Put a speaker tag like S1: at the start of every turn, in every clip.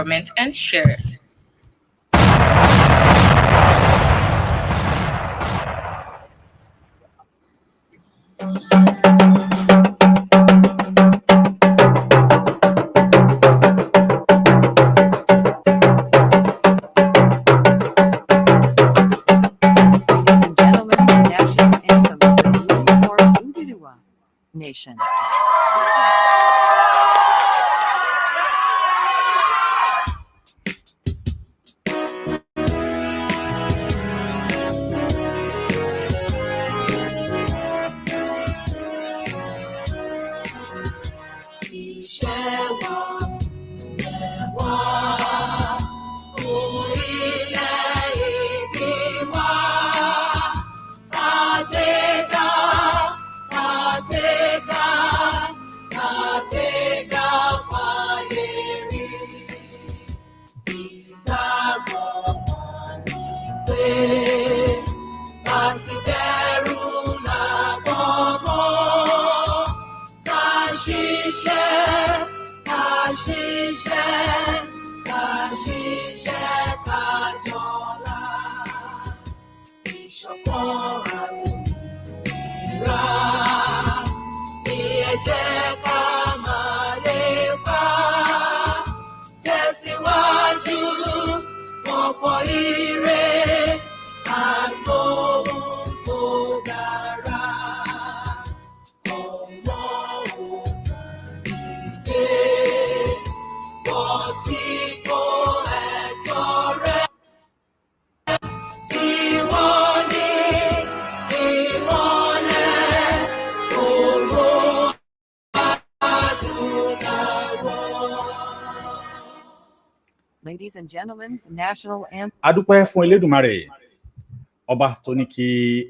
S1: comment, and share.
S2: Nation. Ladies and gentlemen, the national anthem.
S3: Adúpẹ́ fún Elédùmarè ọba tó ní kí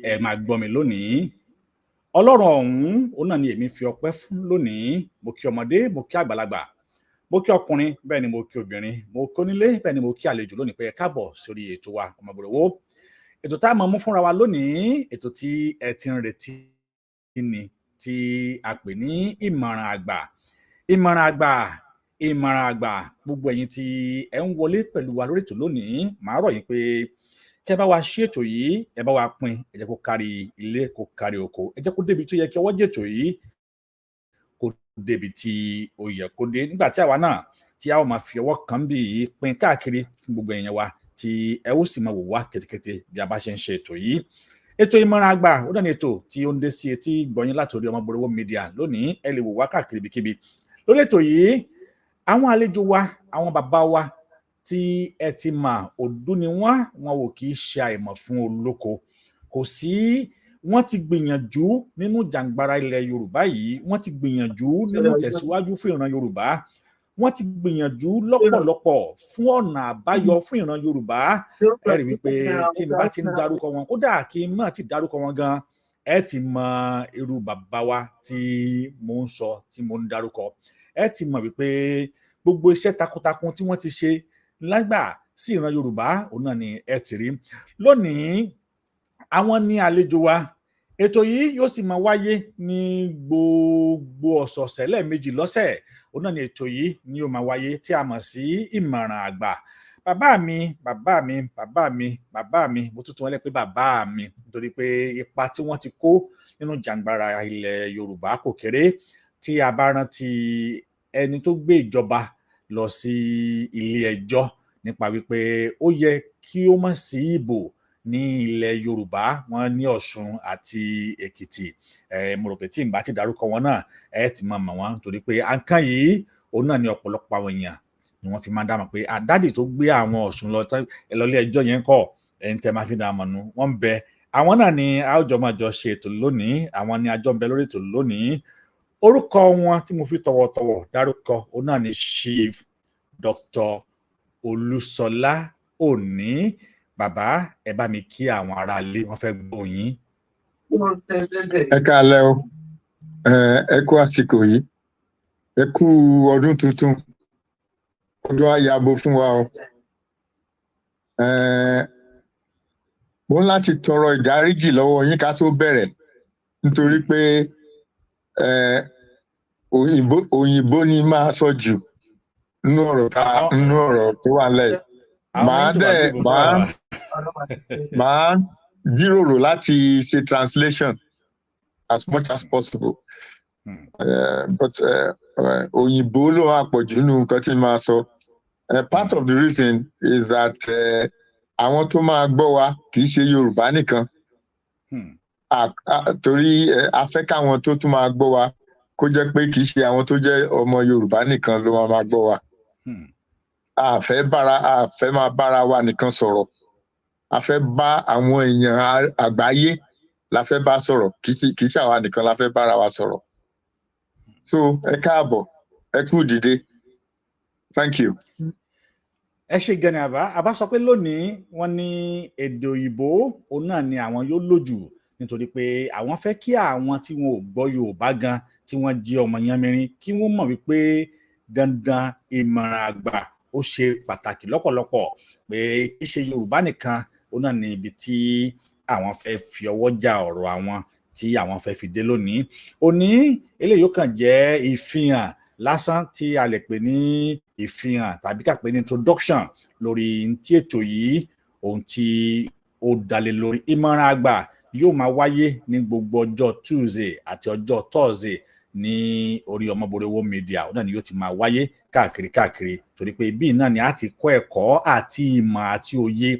S3: ẹ máa gbọ́ mi lónìí. Ọlọ́run ọ̀hún òun náà ni èmi fi ọpẹ́ fún lónìí. Mo kí ọmọdé, mo kí àgbàlagbà, mo kí ọkùnrin, bẹ́ẹ̀ ni mo kí obìnrin, mo kí onílé, bẹ́ẹ̀ ni mo kí àlejò lónìí pé ẹ káàbọ̀ sórí ètò wa Omoboriowo. Ètò tá a máa mú fúnra wa lónìí, ètò tí ẹ ti ń retí ni tí a pè ní ìmọ̀ràn àgbà. Ìmọ̀ràn àgbà, ìmọ̀ràn àgbà, gbogbo ẹ̀yin tí ẹ ń wọlé pẹ̀lú wa lórí ètò lónìí, màá rọ̀ yín pé kẹ́ bá wa ṣí ètò yìí, ẹ bá wa pín, ẹ jẹ́ kó kárí ilé, kó kárí oko, ẹ jẹ́ kó débi tó yẹ kí ọwọ́ jẹ́ ètò yìí kó débi tí ó yẹ kó dé. Nígbà tí àwa náà tí a ó máa fi ọwọ́ kan bí yìí pín káàkiri fún gbogbo èèyàn wa tí ẹ ó sì máa wò wá kétékété bí a bá ṣe ń ṣe ètò yìí. Ètò ìmọ̀ràn àgbà ó dání ètò tí ó ń dé sí etí gbọ̀nyìn látòrí Omoboriowo Media lónìí. Ẹ lè wò wá káàkiri ibikíbi. Lórí ètò yìí, àwọn àlejò wa, àwọn bàbá wa tí ẹ ti mọ̀, òdú ni wọ́n ò kì í ṣe àìmọ̀ fún olóko. Kò sí, wọ́n ti gbìyànjú nínú jàǹgbara ilẹ̀ Yorùbá yìí, wọ́n ti gbìyànjú nínú tẹ̀síwájú fún ìran Yorùbá, wọ́n ti gbìyànjú lọ́pọ̀lọpọ̀ fún ọ̀nà àbáyọ fún ìran Yorùbá. Ẹ rí wípé tí n bá ti ń dárúkọ wọn, kódà kí n má ti dárúkọ wọn gan, ẹ ti mọ irú bàbá wa tí mo ń sọ, tí mo ń dárúkọ. Ẹ ti mọ̀ wípé gbogbo iṣẹ́ takuntakun tí wọ́n ti ṣe lágbà sí ìran Yorùbá, òun náà ni ẹ ti rí. Lónìí, àwọn ní àlejò wa. Ètò yìí yóò sì máa wáyé ní gbogbo ọ̀sọ̀ọ̀sẹ̀ lẹ́ẹ̀mejì lọ́sẹ̀. Òun náà ni ètò yìí ni yóò máa wáyé tí a mọ̀ sí ìmọ̀ràn àgbà. Bàbá mi, mo tuntun wọlé pé bàbá mi, nítorí pé ipa tí wọ́n ti kó nínú jàǹgbara ilẹ̀ Yorùbá kò kéré. Tí a bá rántí ẹni tó gbé ìjọba lọ sí ilé ẹjọ́ nípa wípé ó yẹ kí ó má sí ìbò ní ilẹ̀ Yorùbá, wọn ní Ọ̀ṣun àti Èkìtì. Mo rò pé tí n bá ti dárúkọ wọn náà, ẹ ti mọ̀ wọ́n, torí pé àǹkán yìí òun náà ni ọ̀pọ̀lọpọ̀ àwọn èèyàn ni wọ́n fi máa ń dámọ̀ pé àdádì tó gbé àwọn Ọ̀ṣun lọ ilé ẹjọ́ yẹn kọ́ ẹni tẹ́ máa fi dámọ̀ nù, wọ́n ń bẹ. Àwọn náà ni a ó jọ máa jọ ṣe ètò lónìí, àwọn ni a jọ ń bẹ lórí ètò lónìí. Orúkọ wọn tí mo fi tọ̀wọ̀tọ̀wọ̀ dárúkọ òun náà ni Chief Dr. Oluola Oni. Bàbá, ẹ bá mi kí àwọn ará ilé, wọ́n fẹ́ gbọ́ yín.
S4: Ẹ káalẹ́ o, ẹ kú àsìkò yìí, ẹ kú ọdún tuntun, ọdún àyàbò fún wa o. Mo ń láti tọrọ ìdáríjì lọ́wọ́ yín ká tó bẹ̀rẹ̀, nítorí pé òyìnbó ni máa sọ jù, nínú ọ̀rọ̀ tó wà lẹ́yìn. Màá jíròrò láti ṣe translation as much as possible. But òyìnbó ló wà pọ̀jù nínú nǹkan tí màá sọ. Part of the reason is that àwọn tó máa gbọ́ wa kì í ṣe Yorùbá nìkan. Torí a fẹ́ káwọn tó tún máa gbọ́ wa kó jẹ́ pé kì í ṣe àwọn tó jẹ́ ọmọ Yorùbá nìkan ló máa gbọ́ wa. A fẹ́ máa bára wa nìkan sọ̀rọ̀. A fẹ́ bá àwọn èèyàn àgbáyé la fẹ́ bá sọ̀rọ̀, kì í ṣe àwa nìkan la fẹ́ bára wa sọ̀rọ̀. So ẹ káàbọ̀, ẹ kú dìde. Thank you.
S3: Ẹ ṣe gan ni àbá sọ pé lónìí wọ́n ní èdè òyìnbó òun náà ni àwọn yóò lò jù nítorí pé àwọn fẹ́ kí àwọn tí wọn ò gbọ́ Yorùbá gan tí wọ́n jẹ́ ọmọ yanmirin kí wọ́n mọ̀ wípé dandan ìmọ̀ràn àgbà ó ṣe pàtàkì lọ́pọ̀lọpọ̀, pé kì í ṣe Yorùbá nìkan òun náà ni ibi tí àwọn fẹ́ fi ọwọ́ já ọ̀rọ̀ àwọn tí àwọn fẹ́ fi dé lónìí. Òní eléyìí ó kàn jẹ́ ìfihàn lásán tí a lè pè ní ìfihàn tàbí ká pè ní introduction lórí tí ètò yìí ohun tí ó dalẹ̀ lórí. Ìmọ̀ràn àgbà yóò máa wáyé ní gbogbo ọjọ́ Tuesday àti ọjọ́ Thursday ní orí Omoboriowo Media. Ó náà ni yóò ti máa wáyé káàkiri torí pé ibi náà ni a ti kọ́ ẹ̀kọ́ àti ìmọ̀ àti òye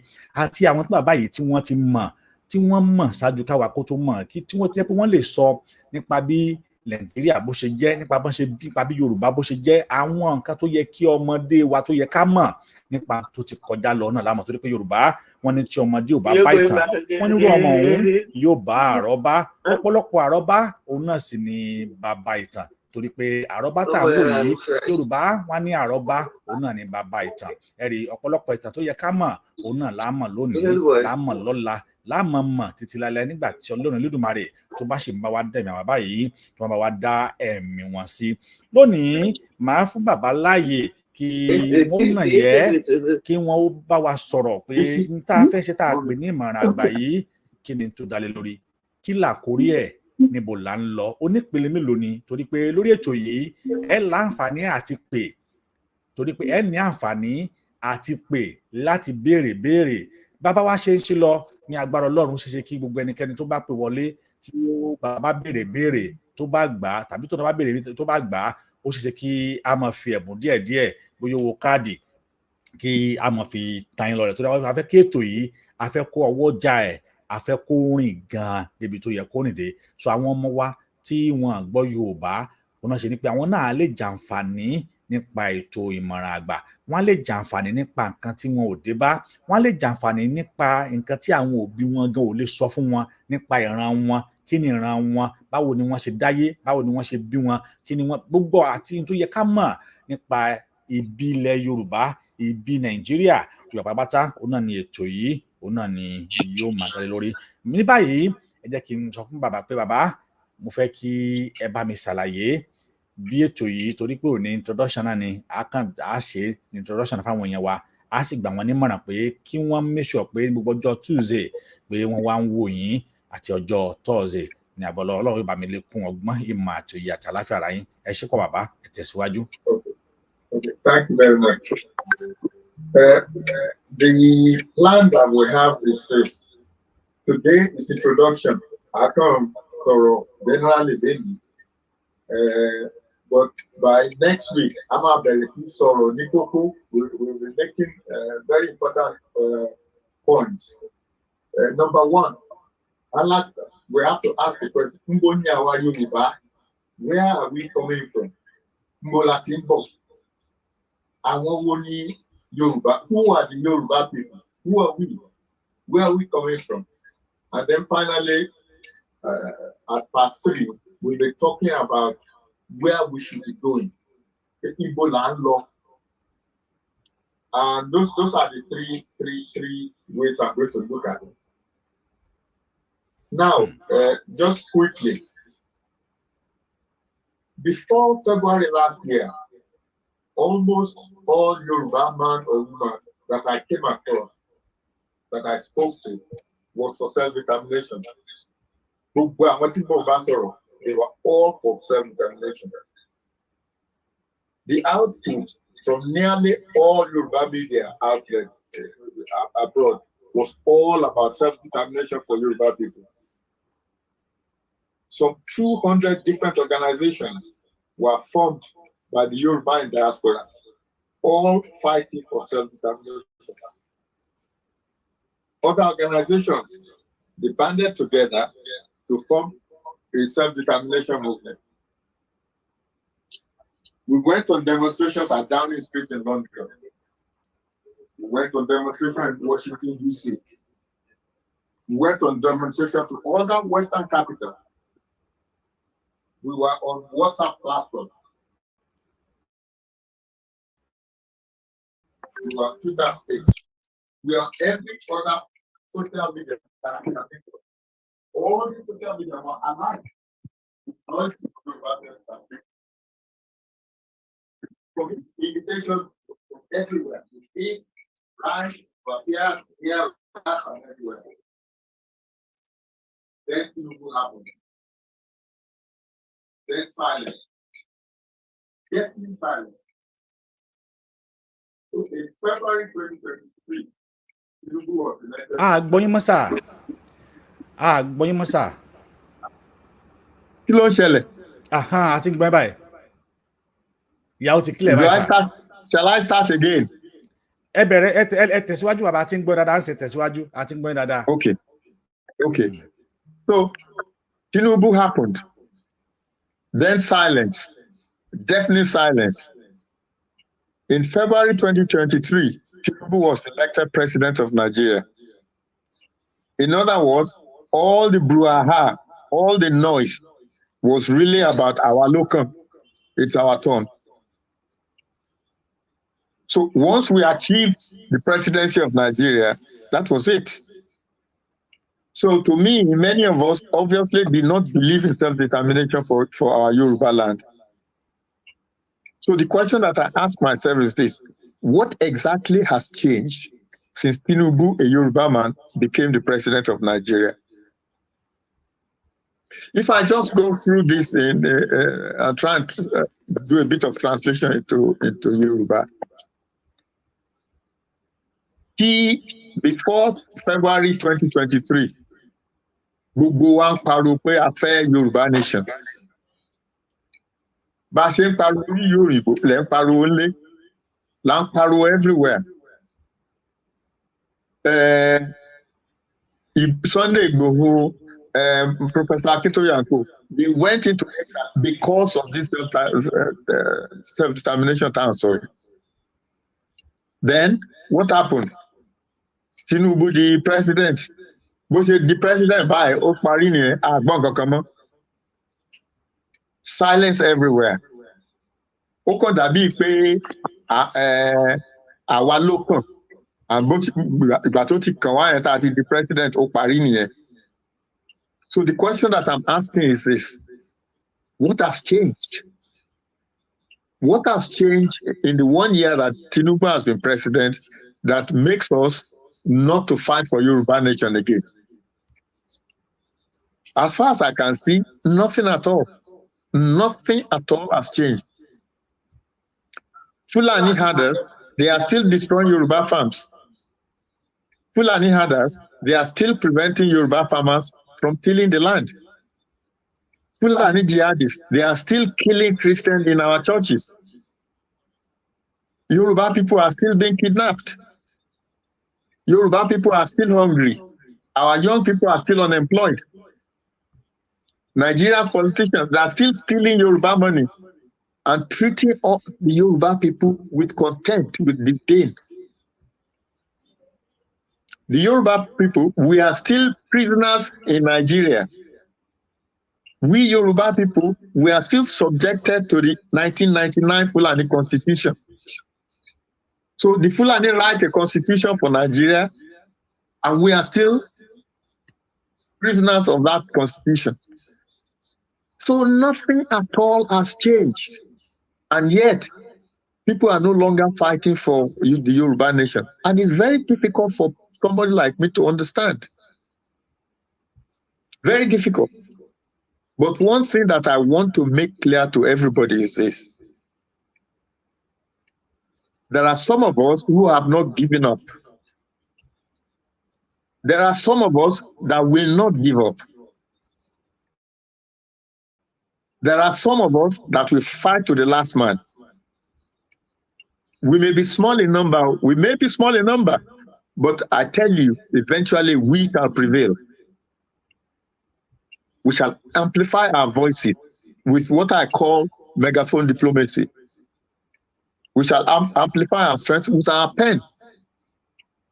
S3: àti àwọn tí bàbá yìí tí wọ́n ti mọ̀ tí wọ́n mọ̀ ṣáájú káwa kó tó mọ̀ tí wọ́n jẹ́ pé wọ́n lè sọ nípa bí Nàìjíríà bó ṣe jẹ́, nípa bí Yorùbá bó ṣe jẹ́, àwọn nǹkan tó yẹ kí ọmọdé wa tó yẹ ká mọ̀ nípa tó ti kọjá lọ náà lámọ̀ torí pé Yorùbá wọ́n ní tí ọmọdé ò bá bá ìtàn wọ́n nírú ọmọ òun yóò bá àrọ́bá. Ọ̀pọ̀lọpọ̀ àrọ́bá òun náà sì ni bàbá ìtàn torí pé àrọ́bá tá à ń wò yìí Yorùbá wọ́n ní àrọ́bá òun náà ni bàbá ìtàn. Ẹ̀rí ọ̀pọ̀lọpọ̀ ìtàn tó yẹ ká mọ̀ òun náà lámọ̀ lónìí, lámọ̀ lọ́la, láàmọ̀ títí lálẹ́ nígbà tí Ọlọ́run Olódùmarè tó bá ṣe ń bá wa dẹ̀mí àwọn báyìí tó bá wa dá ẹ̀mí wọn sí. Lónìí màá fún bàbá láàyè kí wọ́n nà yẹ́ kí wọ́n bá wa sọ̀rọ̀ pé n tá a fẹ́ ṣe tá a pè ní ìmọ̀ràn àgbà yìí kí ni tó dalẹ̀ lórí, kí làkórí ẹ̀, níbo là ń lọ, onípele mélòó ni, torí pé lórí ètò yìí ẹ láǹfààní àti pè, torí pé ẹ ní àǹfààní àti pè láti béèrè bàbá wa ṣe ń ṣe lọ ní agbára Ọlọ́run. Ṣeéṣe kí gbogbo ẹnikẹ́ni tó bá pè wọlé tí ó bá béèrè tó bá gbà á tàbí tó bá béèrè tó bá gbà á, ó ṣeéṣe kí a máa fi ẹ̀bùn díẹ̀díẹ̀ bóyá owó káàdì kí a máa fi ta yín lọ́rẹ. Tó dáa, a fẹ́ kí ètò yìí a fẹ́ kó ọwọ́ já ẹ̀, a fẹ́ kó rìn gan-an débi tó yẹ kó rìn dé. So àwọn ọmọ wa tí wọ́n gbọ́ Yorùbá wọn náà ṣe ni pé àwọn náà lè jàǹfààní nípa ètò ìmọ̀ràn àgbà, wọ́n lè jàǹfààní nípa nǹkan tí wọn ò dé bá, wọ́n lè jàǹfààní nípa nǹkan tí àwọn òbí wọn gan ò lè sọ fún wọn nípa ìran wọn, kí ni ìran wọn, báwo ni wọ́n ṣe dáyé, báwo ni wọ́n ṣe bí wọn, kí ni wọ́n gbogbo àti tó yẹ ká mọ̀ nípa ìbí ilẹ̀ Yorùbá, ìbí Nàìjíríà Yorùbá pátá. Òun náà ni ètò yìí òun náà ni yóò máa dálé lórí. Ní báyìí ẹ jẹ́ kí n sọ fún bàbá pé bàbá mo fẹ́ kí ẹ bá mi ṣàlàyé bí ètò yìí, torí pé òní introduction náà ni a ṣe introduction fáwọn èèyàn wa, a sì gbà wọ́n nímọ̀ràn pé kí wọ́n make sure pé gbogbo ọjọ́ Tuesday pé wọ́n wá ń wò yín àti ọjọ́ Thursday ní àbọ̀lọ́ Ọlọ́run yóò bá mi lékún ọgbọ́n ìmọ̀ àti òye àti àláfíà ara yín. Ẹ ṣé pọ̀ bàbá, ẹ tẹ̀síwájú.
S4: Okay, thank you very much. The plan that we have is this. Today is introduction. I come for generally baby. But by next week, I'm going to Soro Nikoko will be making very important points. Number one, we have to ask the question, where are we coming from? Mbolatimbo. Yoruba. Who are the Yoruba people? Who are we? Where are we coming from? And then finally, at part 3, we'll be talking about where we should be going, the Igbo land law, and those are the three ways I'm going to look at it. Now, just quickly, before February last year, almost all Yoruba man or woman that I came across, that I spoke to, was for self-determination. They were all for self-determination. The output from nearly all Yoruba media outlets abroad was all about self-determination for Yoruba people. Some 200 different organizations were formed by the Yoruba in diaspora, all fighting for self-determination. Other organizations, they banded together to form a self-determination movement. We went on demonstrations at Downing Street in London. We went on demonstrations in Washington, D.C. We went on demonstrations to other Western capitals. We were on WhatsApp platforms. We were on Twitter Space. We are every other social media that I can think of. All the social media were alive. From invitation everywhere. You speak, write, but here, and everywhere. Then things will happen. Then silence. Getting silent. Okay, February 2023, Tinubu was elected.
S3: Gbọ́yìn mọ́ sà. Gbọ́yìn mọ́ sà.
S4: Kí ló ń ṣẹlẹ̀?
S3: A ti ń gbọ́ báyìí. Ìyàwó ti clear báyìí sà.
S4: Shall I start again?
S3: Ẹ bẹ̀rẹ̀ ẹ tẹ̀síwájú bàbá, a ti ń gbọ́ dáadáa, ń ṣe tẹ̀síwájú, a ti ń gbọ́ dáadáa.
S4: Okay. So, Tinubu happened. Then silence. Deafening silence. In February 2023, Tinubu was elected president of Nigeria. In other words, all the brouhaha, all the noise was really about our local. It's our turn. So once we achieved the presidency of Nigeria, that was it. So to me, many of us obviously did not believe in self-determination for our Yoruba land. So the question that I ask myself is this: what exactly has changed since Tinubu, a Yoruba man, became the president of Nigeria? If I just go through this and try and do a bit of translation into Yoruba, before February 2023, gbogbo wa ń pariwo pé a fẹ́ Yorùbá nation. Bá a ṣe ń pariwo ní Yorùbá, lẹ́ ń pariwo ńlé, là ń pariwo everywhere. Sunday Igboho, Professor Akintoye and co, they went into exile because of this self-determination council. Then what happened? Tinubu, the president, the president by Okmarini, silence everywhere. Oko dabi pe àwa lokan, ìgbà tó ti kàn wá yẹn tá a ti di president Okmarini. So the question that I'm asking is this: what has changed? What has changed in the 1 year that Tinubu has been president that makes us not to fight for Yoruba nation again? As far as I can see, nothing at all. Nothing at all has changed. Fulani herders, they are still destroying Yoruba farms. Fulani herders, they are still preventing Yoruba farmers from tilling the land. Fulani jihadists, they are still killing Christians in our churches. Yoruba people are still being kidnapped. Yoruba people are still hungry. Our young people are still unemployed. Nigerian politicians, they are still stealing Yoruba money and treating all the Yoruba people with contempt, with disdain. The Yoruba people, we are still prisoners in Nigeria. We Yoruba people, we are still subjected to the 1999 Fulani Constitution. So the Fulani write a constitution for Nigeria, and we are still prisoners of that constitution. So nothing at all has changed. And yet, people are no longer fighting for the Yoruba nation. And it's very difficult for somebody like me to understand. Very difficult. But one thing that I want to make clear to everybody is this: There are some of us who have not given up. There are some of us that will not give up. There are some of us that will fight to the last man. We may be small in number, but I tell you, eventually we shall prevail. We shall amplify our voices with what I call megaphone diplomacy. We shall amplify our strength with our pen.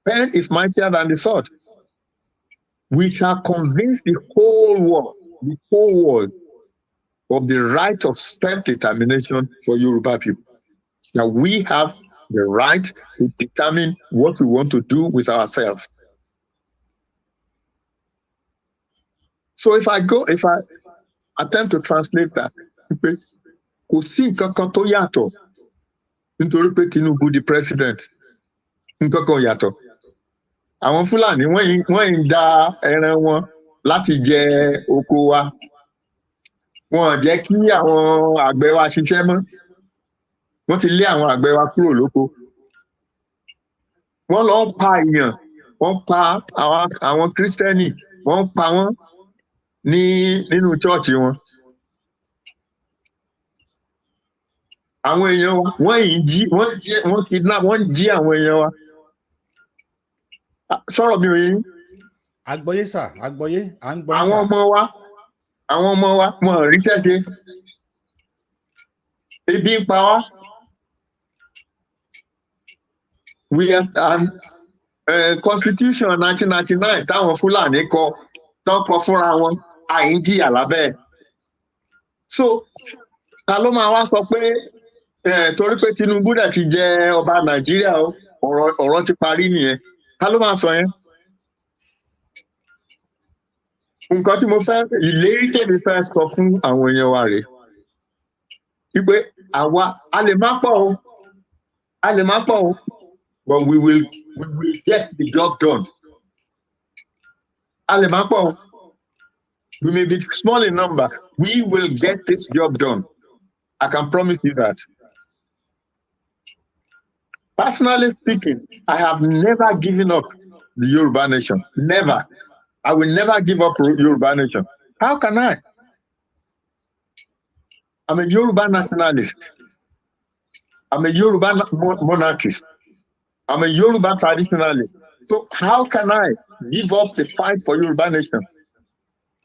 S4: Pen is mightier than the sword. We shall convince the whole world of the right of self-determination for Yoruba people. Now we have the right to determine what we want to do with ourselves. So if I attempt to translate that, kò sí nǹkan kan tó yàtọ̀ nítorí pé Tinubu di president, nǹkan kan yàtọ̀. Àwọn Fúlàní wọ́n ń da ẹran wọn láti jẹ oko wa. Wọ́n jẹ́ kí àwọn àgbẹ̀ wa ṣiṣẹ́ mọ́. Wọ́n ti lé àwọn àgbẹ̀ wa kúrò lóko. Wọ́n lọ pa èèyàn, wọ́n pa àwọn Kírísítẹ́nì, wọ́n pa wọ́n nínú chọ́ọ̀chì wọn. Àwọn èèyàn wa wọ́n kidnap, wọ́n jí àwọn èèyàn wa. Sọ̀rọ̀ mi ò yé yín.
S3: Àgbọ́yé sà, àgbọ́yé, à ń gbọ́ sà.
S4: Àwọn ọmọ wa wọn ò ríṣẹ́ ṣe. Ebi ń pa wá. We have Constitution 1999 táwọn Fúlàní tán kọ fúnra wọn, àìjíyà lábẹ́. So ta ló máa wá sọ pé torí pé Tinubu dẹ̀ ti jẹ ọba Nàìjíríà ọ̀rọ̀ ti parí nìyẹn? Ta ló máa sọ yẹn? Nǹkan tí mo fẹ́ ìlérí tèmi fẹ́ sọ fún àwọn èèyàn wa rèé wípé àwa a lè má pọ̀ o, but we will get the job done. A lè má pọ̀ o. We may be small in number. We will get this job done. I can promise you that. Personally speaking, I have never given up the Yoruba nation. Never. I will never give up Yoruba nation. How can I? I'm a Yoruba nationalist. I'm a Yoruba monarchist. I'm a Yoruba traditionalist. So how can I give up the fight for Yoruba nation?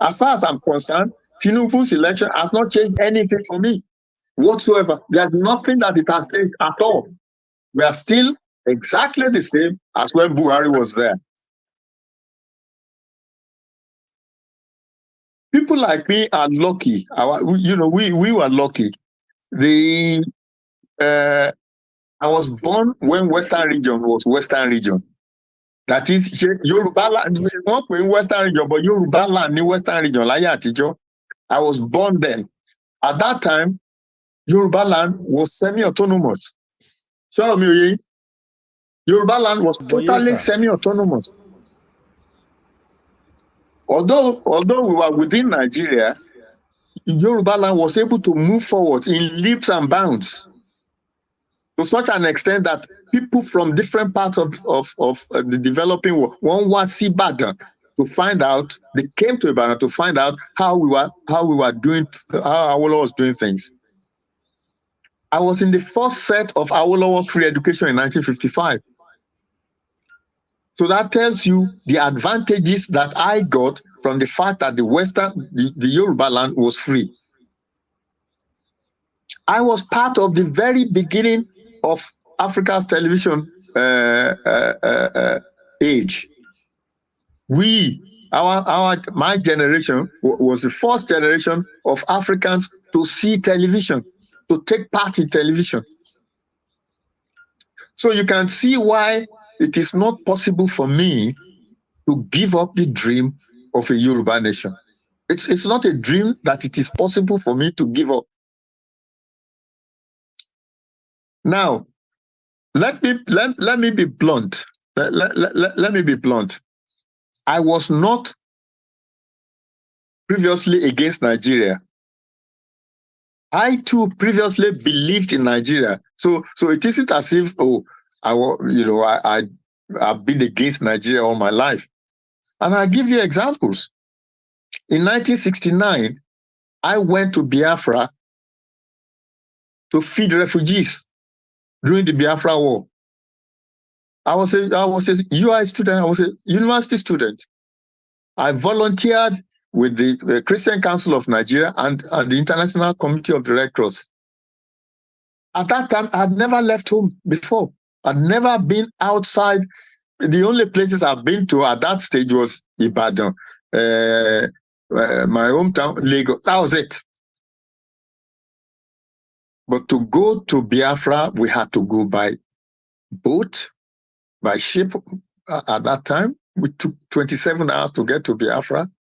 S4: As far as I'm concerned, Tinubu's election has not changed anything for me whatsoever. There's nothing that it has changed at all. We are still exactly the same as when Buhari was there. People like me are lucky. We were lucky. I was born when Western region was Western region. That is Yoruba land. Not in Western region, but Yoruba land in Western region. I was born then. At that time, Yoruba land was semi-autonomous. Yoruba land was totally semi-autonomous. Although we were within Nigeria, Yoruba land was able to move forward in leaps and bounds to such an extent that people from different parts of the developing world, to find out, they came to Ibadan to find out how Awolowo was doing things. I was in the first set of Awolowo free education in 1955. So that tells you the advantages that I got from the fact that the Yoruba land was free. I was part of the very beginning of Africa's television age. My generation was the first generation of Africans to see television, to take part in television. So you can see why it is not possible for me to give up the dream of a Yoruba nation. It's not a dream that it is possible for me to give up. Now, let me be blunt. Let me be blunt. I was not previously against Nigeria. I too previously believed in Nigeria. So it isn't as if, I've been against Nigeria all my life. And I'll give you examples. In 1969, I went to Biafra to feed refugees during the Biafra War. I was a UI student. I was a university student. I volunteered with the Christian Council of Nigeria and the International Committee of Directors. At that time, I'd never left home before. I'd never been outside. The only places I've been to at that stage was Ibadan, my hometown, Lagos. That was it. But to go to Biafra, we had to go by boat, by ship. At that time, we took 27 hours to get to Biafra.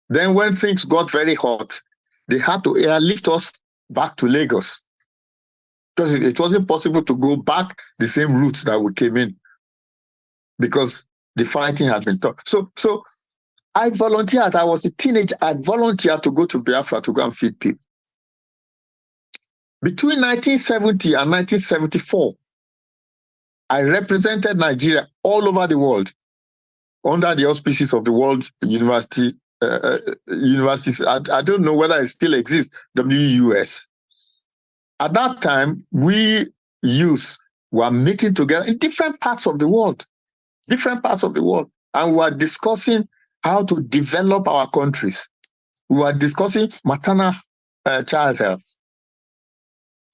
S4: Then when things got very hot, they had to airlift us back to Lagos, because it wasn't possible to go back the same route that we came in, because the fighting had been tough. So I volunteered. I was a teenager. I volunteered to go to Biafra to go and feed people. Between 1970 and 1974, I represented Nigeria all over the world under the auspices of the World University universities. I don't know whether it still exists, WUS. At that time, we youth were meeting together in different parts of the world, and we were discussing how to develop our countries. We were discussing maternal child health.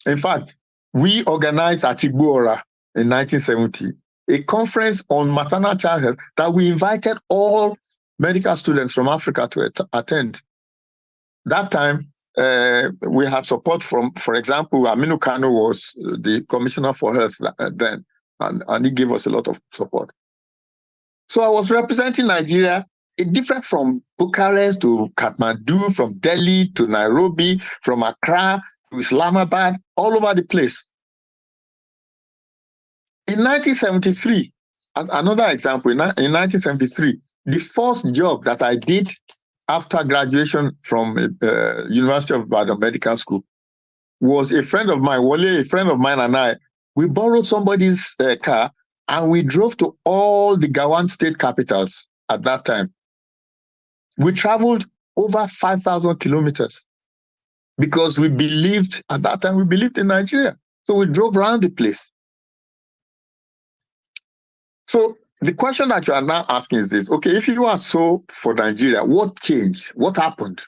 S4: In fact, we organized at Imoran in 1970 a conference on maternal child health that we invited all medical students from Africa to attend. That time, we had support from, for example, Aminu Kano was the Commissioner for Health then, and he gave us a lot of support. So I was representing Nigeria, different from Bucharest to Kathmandu, from Delhi to Nairobi, from Accra to Islamabad, all over the place. In 1973, another example, in 1973, the first job that I did after graduation from University of Ibadan Medical School was a friend of mine, Wale, a friend of mine and I, we borrowed somebody's car and we drove to all the Gawan state capitals at that time. We traveled over 5,000 kilometers because we believed, at that time, we believed in Nigeria. So we drove around the place. So the question that you are now asking is this: okay, if you are so for Nigeria, what changed? What happened?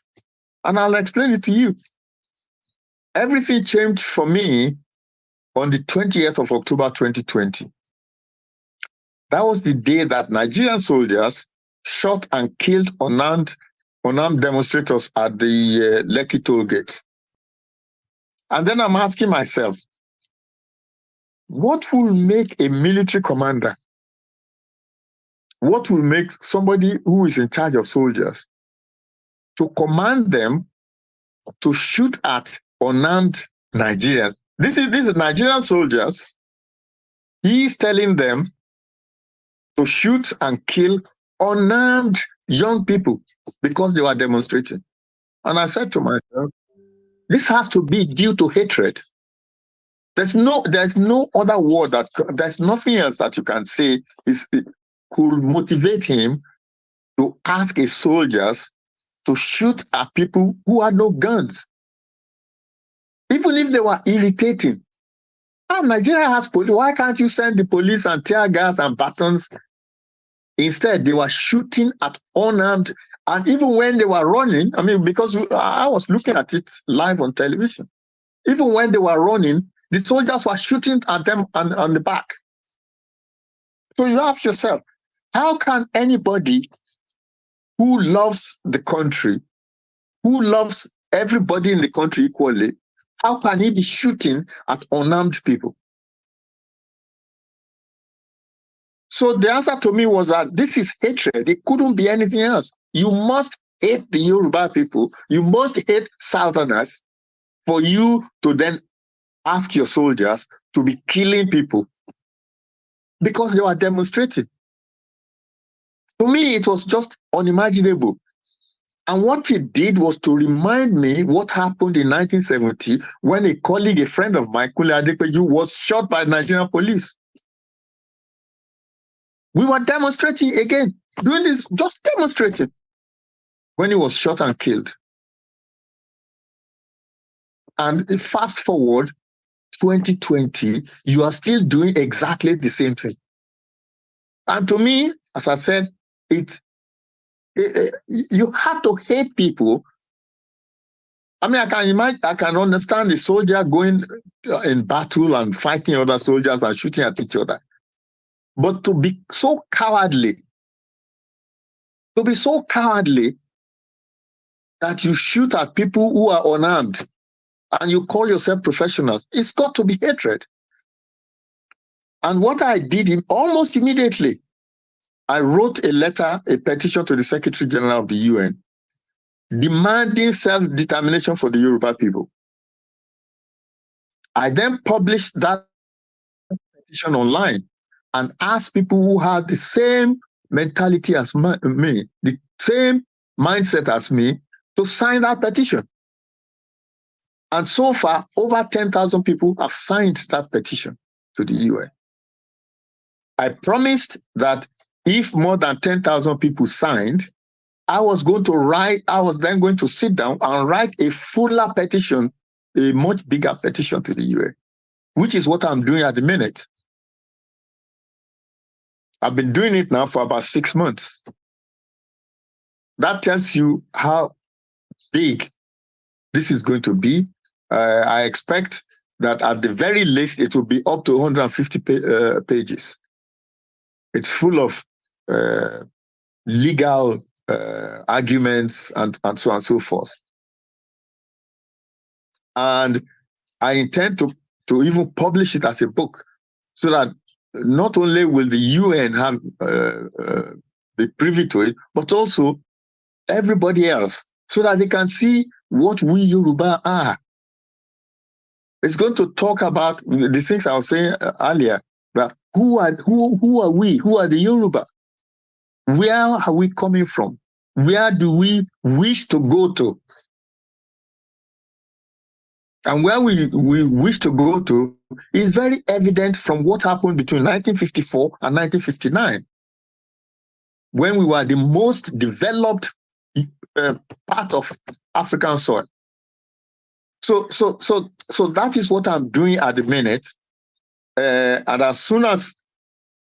S4: And I'll explain it to you. Everything changed for me on the 20th of October 2020. That was the day that Nigerian soldiers shot and killed unarmed demonstrators at the Lekki toll gate. And then I'm asking myself, what will make a military commander? What will make somebody who is in charge of soldiers to command them to shoot at unarmed Nigerians? This is Nigerian soldiers. He is telling them to shoot and kill unarmed young people because they were demonstrating. And I said to myself, this has to be due to hatred. There's no other word there's nothing else that you can say could motivate him to ask his soldiers to shoot at people who had no guns, even if they were irritating. Nigeria has police. Why can't you send the police and tear gas and batons? Instead, they were shooting at unarmed, and even when they were running, because I was looking at it live on television, even when they were running, the soldiers were shooting at them on the back. So you ask yourself, how can anybody who loves the country, who loves everybody in the country equally, how can he be shooting at unarmed people? So the answer to me was that this is hatred. It couldn't be anything else. You must hate the Yoruba people. You must hate Southerners for you to then ask your soldiers to be killing people because they were demonstrating. To me, it was just unimaginable. And what he did was to remind me what happened in 1970 when a colleague, a friend of mine, Kunle Adepeju, was shot by Nigerian police. We were demonstrating again, doing this, just demonstrating, when he was shot and killed. And fast forward, 2020, you are still doing exactly the same thing. And to me, as I said, you have to hate people. I mean, I can imagine, I can understand the soldier going in battle and fighting other soldiers and shooting at each other. But to be so cowardly, that you shoot at people who are unarmed and you call yourself professionals, it's got to be hatred. And what I did almost immediately, I wrote a letter, a petition to the Secretary General of the UN, demanding self-determination for the Yoruba people. I then published that petition online and asked people who had the same mentality as me, the same mindset as me, to sign that petition. And so far, over 10,000 people have signed that petition to the UN. I promised that if more than 10,000 people signed, I was then going to sit down and write a fuller petition, a much bigger petition to the UN, which is what I'm doing at the minute. I've been doing it now for about 6 months. That tells you how big this is going to be. I expect that at the very least, it will be up to 150 pages. It's full of legal arguments and so on and so forth. And I intend to even publish it as a book, so that not only will the UN have be privy to it, but also everybody else, so that they can see what we Yoruba are. It's going to talk about the things I was saying earlier, that who are we? Who are the Yoruba? Where are we coming from? Where do we wish to go to? And where we wish to go to is very evident from what happened between 1954 and 1959, when we were the most developed part of African soil. So that is what I'm doing at the minute. And as soon as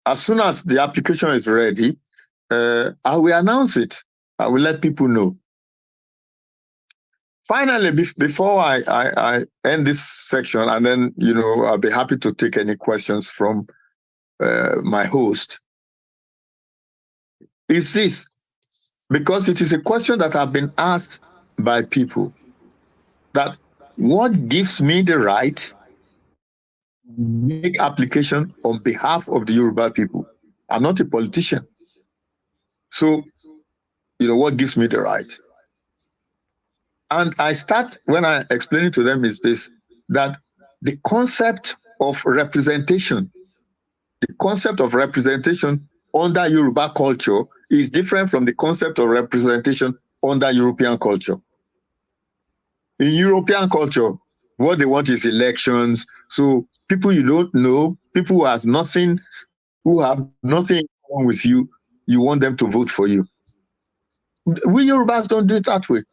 S4: the application is ready, I will announce it. I will let people know. Finally, before I end this section, and then I'll be happy to take any questions from my host, is this, because it is a question that I've been asked by people, that what gives me the right to make application on behalf of the Yoruba people? I'm not a politician. So, what gives me the right? And I start, when I explain it to them, is this, that the concept of representation under Yoruba culture is different from the concept of representation under European culture. In European culture, what they want is elections. So people you don't know, people who have nothing in common with you, you want them to vote for you. We Yorubas don't do it that way.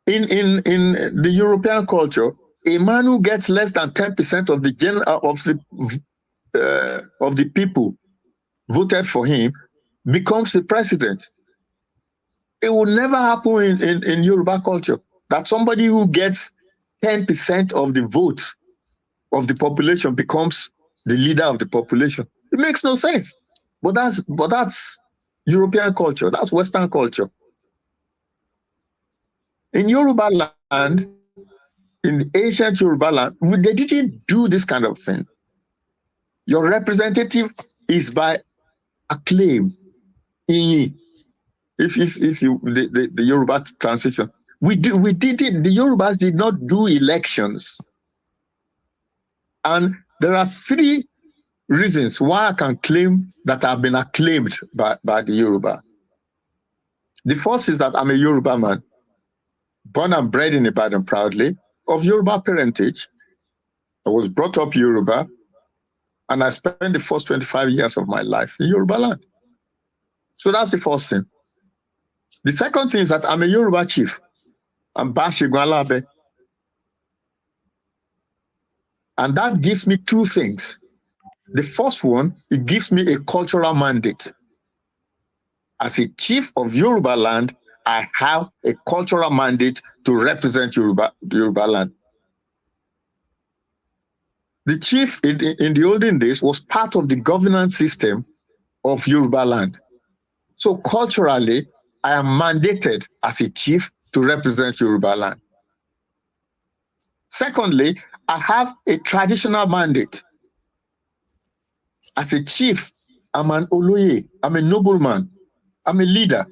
S4: In the European culture, a man who gets less than 10% of the people voted for him becomes the president. It will never happen in Yoruba culture that somebody who gets 10% of the votes of the population becomes the leader of the population. It makes no sense. But that's European culture. That's Western culture. In Yoruba land, in the ancient Yoruba land, they didn't do this kind of thing. Your representative is by acclaim. If you the Yoruba translation, we did it. The Yorubas did not do elections, and there are 3 reasons why I can claim that I've been acclaimed by the Yoruba. The first is that I'm a Yoruba man, born and bred in Ibadan proudly, of Yoruba parentage. I was brought up Yoruba, and I spent the first 25 years of my life in Yoruba land. So that's the first thing. The second thing is that I'm a Yoruba chief. I'm Bashigun Alabe. And that gives me two things. The first one, it gives me a cultural mandate. As a chief of Yoruba land, I have a cultural mandate to represent Yoruba land. The chief in the olden days was part of the governance system of Yoruba land. So culturally, I am mandated as a chief to represent Yoruba land. Secondly, I have a traditional mandate. As a chief, I'm an Oloye, I'm a nobleman, I'm a leader.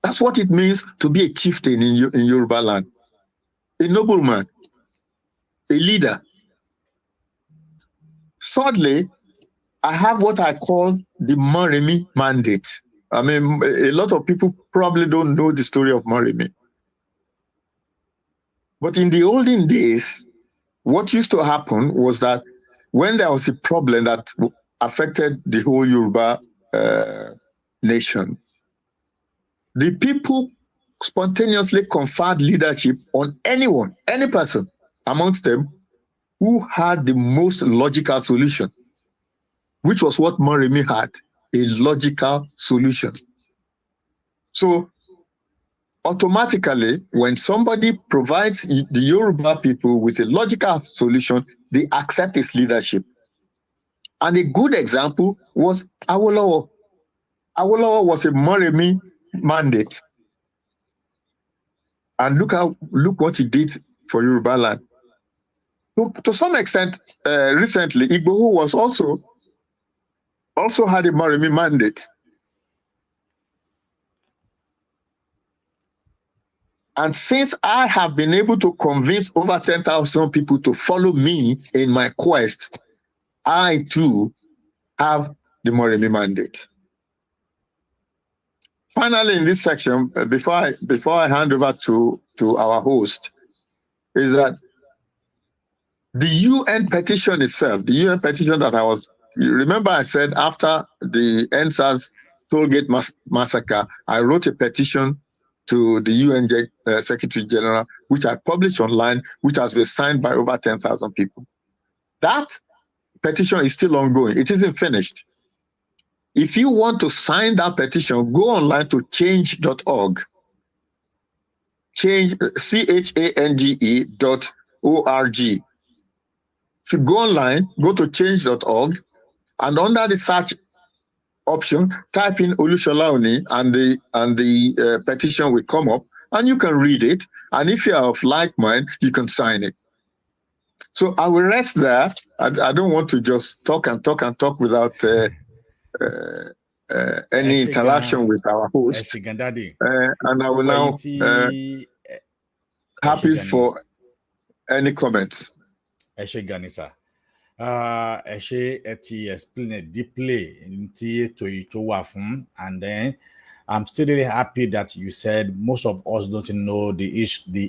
S4: That's what it means to be a chieftain in Yoruba land. A nobleman, a leader. Thirdly, I have what I call the Moremi mandate. I mean, a lot of people probably don't know the story of Moremi. But in the olden days, what used to happen was that when there was a problem that affected the whole Yoruba nation, the people spontaneously conferred leadership on anyone, any person amongst them who had the most logical solution, which was what Moremi had, a logical solution. So automatically, when somebody provides the Yoruba people with a logical solution, they accept his leadership. And a good example was Awolowo. Awolowo was a Moremi mandate. And look what he did for Yoruba land. To some extent, recently, Igboho was also had a Moremi mandate. And since I have been able to convince over 10,000 people to follow me in my quest, I too have the Moremi mandate. Finally, in this section, before I hand over to our host, is that the UN petition itself, the UN petition that remember I said after the NSAS tollgate massacre, I wrote a petition to the UN Secretary General, which I published online, which has been signed by over 10,000 people. That petition is still ongoing. It isn't finished. If you want to sign that petition, go online to change.org. Change, change.org. If you go online, go to change.org, and under the search option, type in Oluola and the petition will come up, and you can read it. And if you are of like mind, you can sign it. So I will rest there. I don't want to just talk without any interaction with our host. And I will now happy for any comments.
S3: Ganisa. Explain it deeply and then I'm still really happy that you said most of us don't know the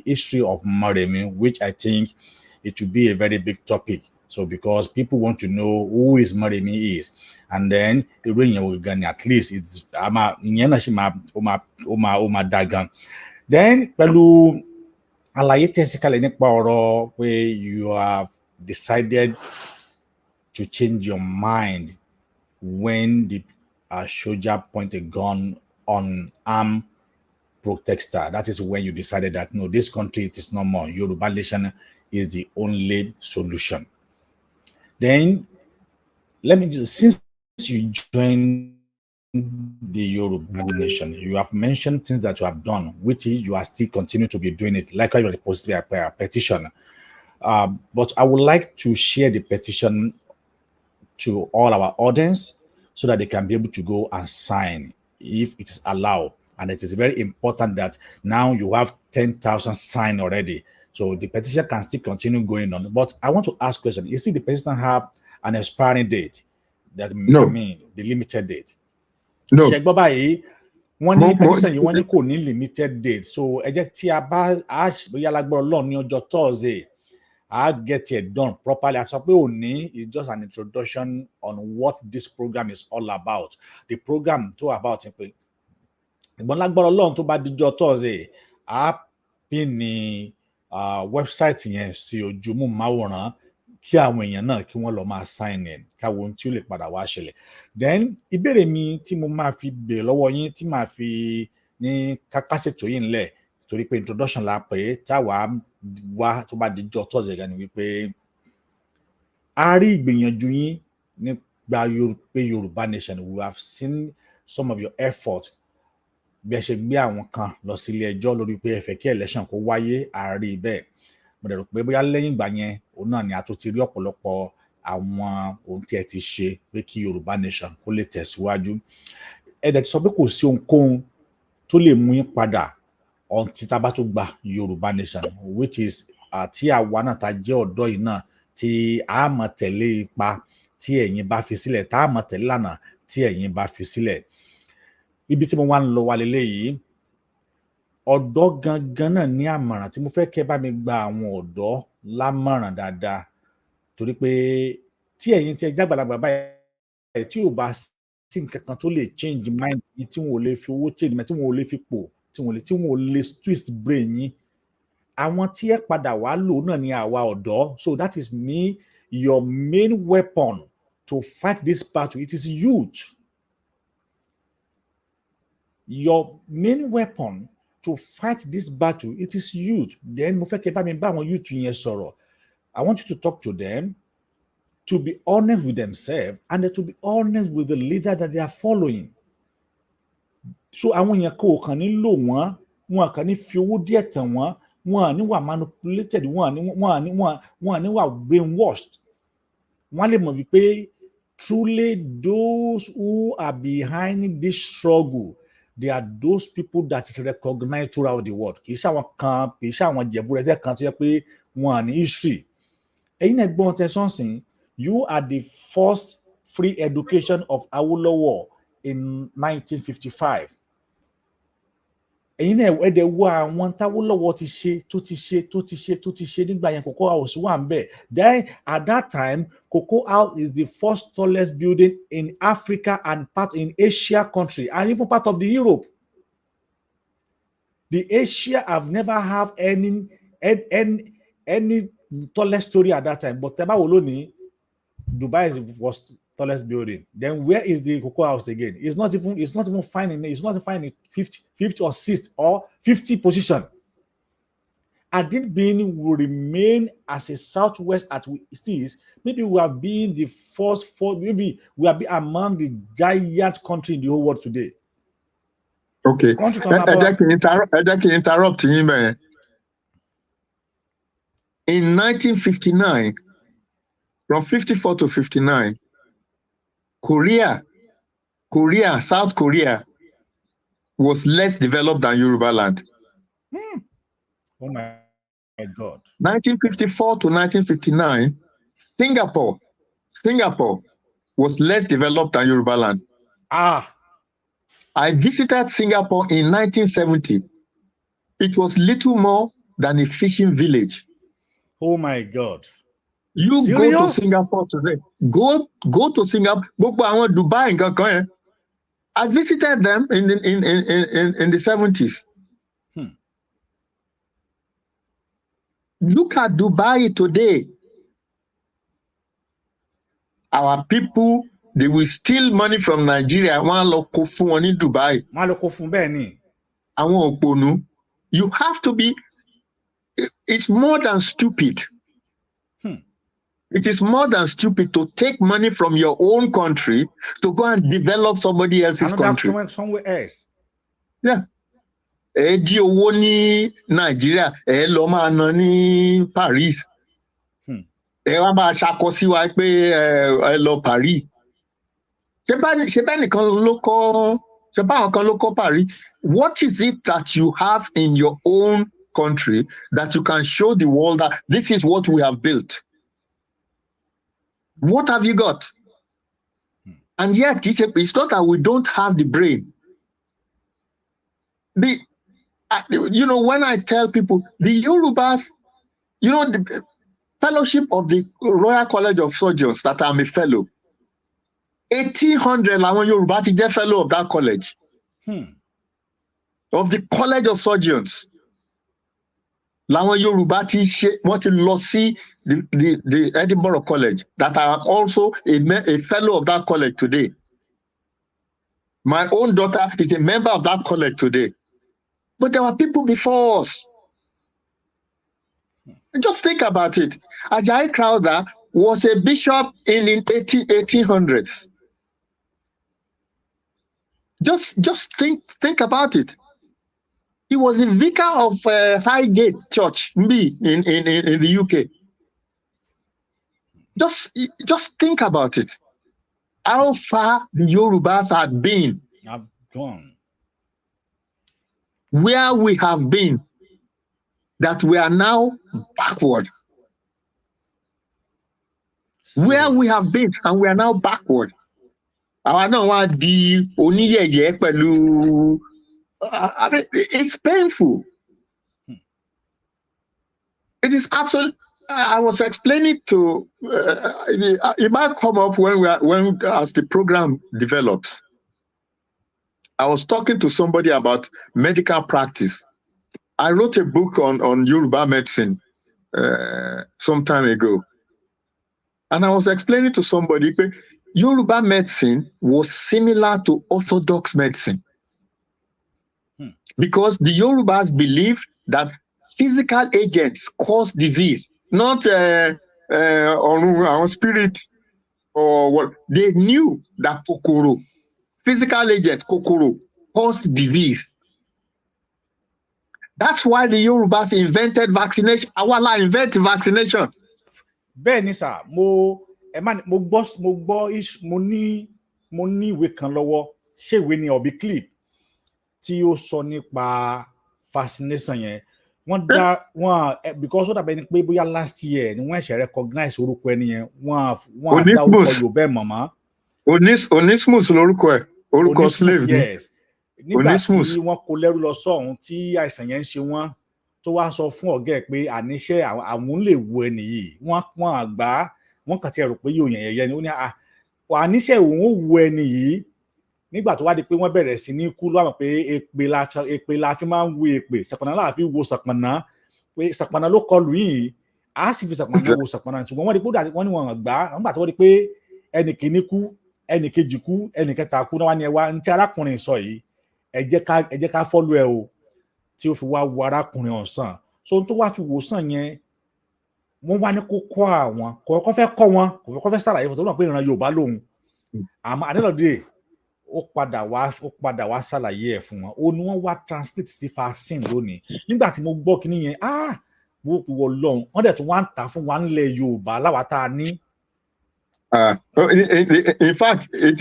S3: history of Moremi, which I think it should be a very big topic. So because people want to know who is Moremi is, and then at least it's dagan. Then Pelu àlàyé tẹ̀síkàlẹ̀ nípa ọ̀rọ̀ pé you have decided to change your mind when the soldier point a gun on armed protester. That is when you decided that no, this country it is no more. Yoruba nation is the only solution. Then since you joined the Yoruba nation, you have mentioned things that you have done, which is you are still continuing to be doing it. Like you posted a petition. But I would like to share the petition to all our audience so that they can be able to go and sign if it is allowed. And it is very important that now you have 10,000 signed already. So the petition can still continue going on. But I want to ask a question. You see the petition have an expiring date? That
S4: No.
S3: I mean, the limited date.
S4: No.
S3: Wọ́n wọ́n ní petition yìí wọ́n ní kò ní limited date, so ẹ jẹ́ tí a bá bóyá lágbára Ọlọ́run ní ọjọ́ Thursday I'll get it done properly. I suppose òní is just an introduction on what this program is all about. The program tó about pé ìgbọ́n lágbára Ọlọ́run tó bá dijọ́ Thursday á pín ní website yẹn sí ojúmọ́ máwòrán kí àwọn èèyàn náà kí wọ́n lọ máa sign in káwọn ohun tí ó lè padà wá ṣẹlẹ̀. Then ìbéèrè mi tí mo máa fi béèrè lọ́wọ́ yín tí màá fi ní kákásètò yìí ńlẹ̀ torí pé introduction la pè táwa wá tó bá dijọ́ Thursday gan ni wípé a rí ìgbìyànjú yín nígbà pé Yorùbá Nation. We have seen some of your effort bí ẹ ṣe gbé àwọn kan lọ sí ilé ẹjọ́ lórí pé ẹ fẹ́ kí election kó wáyé, a rí bẹ́ẹ̀. Mo dẹ̀ rò pé bóyá lẹ́yìn ìgbà yẹn òun náà ni a tún ti rí ọ̀pọ̀lọpọ̀ àwọn ohun tí ẹ ti ṣe pé kí Yorùbá Nation kó lè tẹ̀síwájú. Ẹ dẹ̀ ti sọ pé kò sí ohunkóhun tó lè mú yín padà until tá bá tún gba Yorùbá Nation, which is tí àwa náà tá jẹ́ ọ̀dọ́ yìí náà tí a máa tẹ̀lé ipa tí ẹ̀yin bá fi sílẹ̀, tá a máa tẹ̀lé lànà tí ẹ̀yin bá fi sílẹ̀. Ibi tí mo wá ń lọ wá leléyìí, ọ̀dọ́ gangan náà ní àmọ̀ràn tí mo fẹ́ kẹ́ bá mi gba àwọn ọ̀dọ́ lámọ̀ràn dáadáa, torí pé tí ẹ̀yin tí ẹ jágbàlagbà báyìí tí ò bá sí nǹkan kan tó lè change mind yín, tí wọn ò lè fi owó change mind, tí wọn ò lè fi pò, tí wọn ò lè twist brain yín, àwọn tí ẹ padà wá lò náà ni àwa ọ̀dọ́. So that is me, your main weapon to fight this battle, it is youth. Your main weapon to fight this battle, it is youth. Then mo fẹ́ kẹ́ bá mi bá àwọn youth yẹn sọ̀rọ̀. I want you to talk to them, to be honest with themselves and to be honest with the leader that they are following. So àwọn yẹn kò kàn ní lò wọ́n kàn ní fi owó díẹ̀ tàn wọ́n ní wà manipulated, wọ́n ní wà brainwashed. Wọ́n lè mọ̀ wípé truly those who are behind this struggle, they are those people that is recognized throughout the world. Kì í ṣe àwọn kan, kì í ṣe àwọn jẹ̀búrẹ́dẹ́ kan tó yẹ pé wọ́n ní history. Ẹ̀yin náà gbọ́n tẹ sọ́nsìn, you are the first free education of Awolowo in 1955. Ẹ̀yin náà ẹ̀dẹ̀ wo àwọn táwọ́lọ́wọ́ ti ṣe nígbà yẹn Cocoa House wà ń bẹ̀. Then at that time, Cocoa House is the first tallest building in Africa and part in Asia country and even part of the Europe. The Asia have never have any tallest story at that time, but tẹ́ bá wò lónìí, Dubai is the first tallest building. Then where is the Cocoa House again? It's not even finding in 50th or 6th or 50 position. Had Benin will remain as a southwest as it is, maybe we have been the first, maybe we have been among the giant country in the whole world today.
S4: Okay. Ẹ jẹ́ kí n interrupt yín bẹ́ẹ̀. In 1959, from 54 to 59, South Korea was less developed than Yoruba land.
S3: Oh my God.
S4: 1954 to 1959, Singapore was less developed than Yoruba land. I visited Singapore in 1970. It was little more than a fishing village.
S3: Oh my God.
S4: You
S3: Serious?
S4: Go to Singapore today. Go to Singapore. Dubai and I visited them in the 70s. Look at Dubai today. Our people, they will steal money from Nigeria. In Dubai. You have to be. It's more than stupid. It is more than stupid to take money from your own country to go and develop somebody else's country.
S3: Somewhere else.
S4: Yeah. Jí owó ní Nàìjíríà, lọ máa ná ní Paris. Wá máa ṣakọ sí wa pé lọ Paris. Ṣé bẹ́ẹ̀ nìkan ló kọ́, ṣé báwọn kan ló kọ́ Paris? What is it that you have in your own country that you can show the world that this is what we have built? What have you got? And yet, it's not that we don't have the brain. when I tell people, the Yorubas, the fellowship of the Royal College of Surgeons that I'm a fellow, 1800 làwọn Yorùbá ti jẹ́ fellow of that college. Of the College of Surgeons. Làwọn Yorùbá ti lọ sí the Edinburgh College, that I am also a fellow of that college today. My own daughter is a member of that college today. But there were people before us. Just think about it. Ajayi Crowther was a bishop in the 1800s. Just think about it. He was a vicar of Highgate Church, in the UK. Just think about it. How far the Yorubas had been.
S3: I've gone.
S4: Where we have been, that we are now backward. Where we have been and we are now backward. I mean, it's painful. It is absolutely. I was explaining to. It might come up as the program develops. I was talking to somebody about medical practice. I wrote a book on Yoruba medicine some time ago. And I was explaining to somebody that Yoruba medicine was similar to Orthodox medicine. Because the Yorubas believe that physical agents cause disease, not our spirit or what. They knew that kokoro, physical agent kokoro, caused disease. That's why the Yorubas invented vaccination. Awala invented vaccination.
S3: Bẹ́ẹ̀ ni sà, mo ní ìwé kan lọ́wọ́, ṣé ìwé ni ọ̀bí clip tí ó sọ nípa vaccination yẹn. Because ó dàbẹ̀ ni pé bóyá last year ni wọ́n ṣe recognize orúkọ ẹni yẹn, wọ́n dá orúkọ Yorùbá mọ̀mọ́.
S4: Onismus lórúkọ ẹ̀, orúkọ slave ni.
S3: Yes. Nígbà tí wọ́n kó lẹ́rú lọ sọ́hún tí àìsàn yẹn ń ṣe wọ́n, tó wá sọ fún ọ̀gá ẹ̀ pé àníṣe àwọn lè wo ẹni yìí, wọ́n àgbà wọ́n kàn ti rò pé yóò yàn yẹ̀yẹ́ ni. Ó ní àníṣe òun ó wo ẹni yìí. Nígbà tó wá di pé wọ́n bẹ̀rẹ̀ sí ní kú lọ́wọ́ pé èpè la fi máa ń wo èpè, sàpànà la fi wo sàpànà, pé sàpànà ló kọlù yìí, a sì fi sàpànà wo sàpànà. Ṣùgbọ́n wọ́n di pé wọ́n ní wọn gbà, nígbà tó wọ́n di pé ẹnì kìíní kú, ẹnì kejì kú, ẹnì kẹta kú, náà wá ní ẹwà ní tí arákùnrin sọ yìí, ẹ jẹ́ ká fọ́lú ẹ o, tí ó fi wá wo arákùnrin ọ̀sán. So tó wá fi wòsàn yẹn, wọ́n wá ní kó kọ́ àwọn, kò fẹ́ kọ́ wọn, kò fẹ́ ṣàlàyé fún tó náà pé ìran Yorùbá lòun. Àmọ́ àdélọ́dẹ ó padà wá ṣàlàyé ẹ̀ fún wọn. Ó ní wọ́n wá translate sí vaccine lónìí. Nígbà tí mo gbọ́ kíní yẹn, mo kú wọ lọ́hùn, wọ́n dẹ̀ tún wá ń tà fún wa nílẹ̀ Yorùbá láwa tá a ní.
S4: In fact, it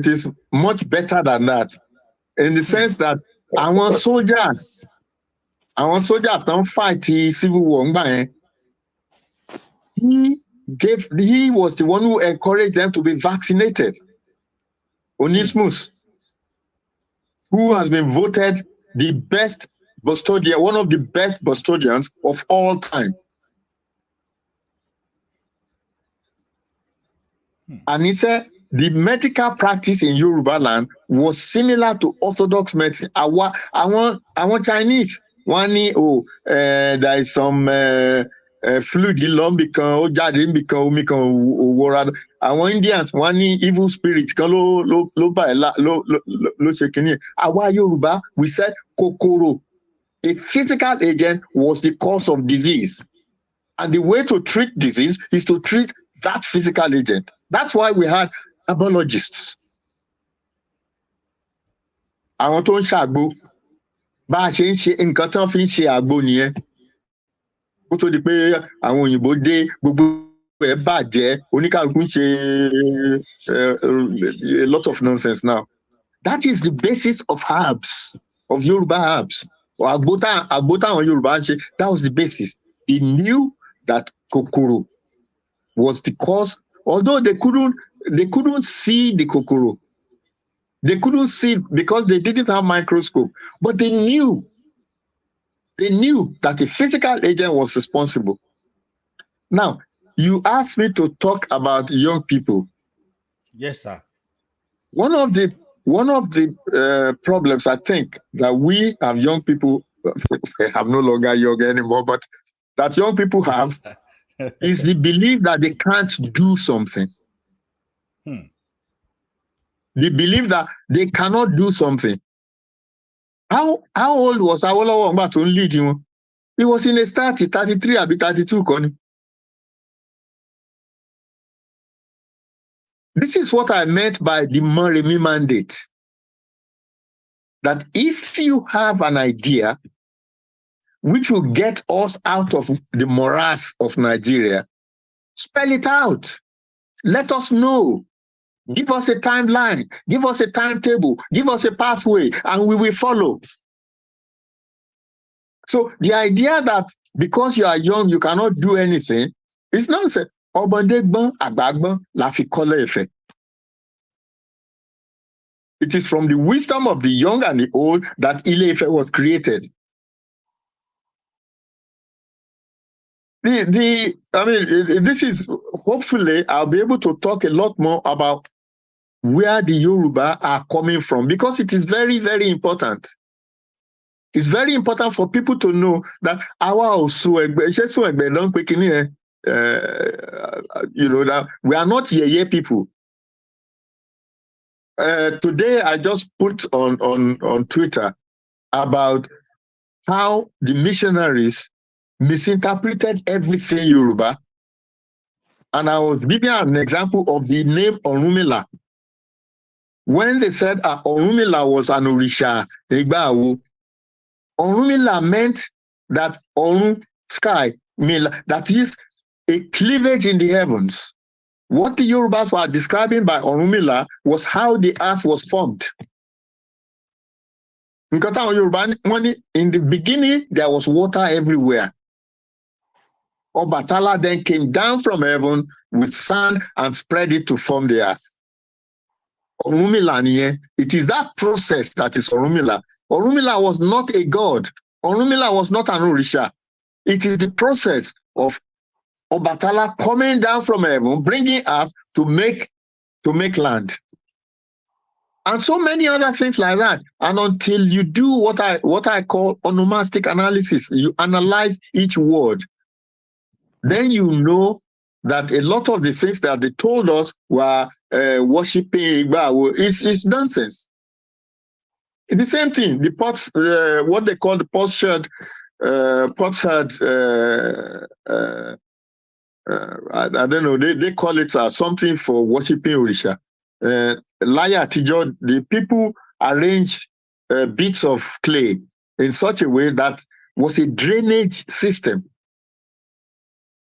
S4: is much better than that, in the sense that our soldiers don't fight the civil war. He was the one who encouraged them to be vaccinated. Onismus, who has been voted the best Bostonian, one of the best Bostonians of all time. And he said the medical practice in Yoruba land was similar to Orthodox medicine. I want Chinese. There is some fluid in lumbican, jadimbican, omikan, wora. Àwọn Indians, wọ́n ní evil spirit kan ló ṣe kìíní. Àwa Yorùbá, we said kokoro. A physical agent was the cause of disease. And the way to treat disease is to treat that physical agent. That's why we had herbologists. Àwọn tó ń ṣàgbo, bá a ṣe ń ṣe nǹkan tán fi ń ṣe àgbo nìyẹn. Ó tó di pé àwọn òyìnbó dé, gbogbo ẹ̀ bàjẹ́, oníkàlùkù ń ṣe a lot of nonsense now. That is the basis of herbs, of Yoruba herbs. Àgbo táwọn Yorùbá ń ṣe, that was the basis. They knew that kokoro was the cause, although they couldn't see the kokoro. They couldn't see it because they didn't have microscope, but they knew that a physical agent was responsible. Now, you asked me to talk about young people.
S3: Yes, sir.
S4: One of the problems I think that we have young people, I'm no longer young anymore, but that young people have is the belief that they can't do something. The belief that they cannot do something. How old was Awolowo about to lead you? He was in a 33 or 32, Connie. This is what I meant by the Moremi mandate. That if you have an idea which will get us out of the morass of Nigeria, spell it out. Let us know. Give us a timeline. Give us a timetable. Give us a pathway, and we will follow. So the idea that because you are young, you cannot do anything, is nonsense. It is from the wisdom of the young and the old that Ile-Ife was created. This is, hopefully, I'll be able to talk a lot more about where the Yoruba are coming from, because it is very, very important. It's very important for people to know that that we are not yeye people. Today, I just put on Twitter about how the missionaries misinterpreted everything Yoruba. And I was giving an example of the name Orunmila. When they said Orunmila was an Orisha, Orunmila meant that Orun, sky, Mila, that is a cleavage in the heavens. What the Yorubas were describing by Orunmila was how the earth was formed. In the beginning, there was water everywhere. Obatala then came down from heaven with sand and spread it to form the earth. Orunmila, it is that process that is Orunmila. Orunmila was not a god. Orunmila was not an Orisha. It is the process of Obatala coming down from heaven, bringing us to make land. And so many other things like that. And until you do what I call onomastic analysis, you analyze each word, then you know that a lot of the things that they told us were worshipping Agba is nonsense. It's the same thing. The pots, what they call the potsherd, I don't know. They call it something for worshipping Orisha. Laya Tijo, the people arranged bits of clay in such a way that was a drainage system.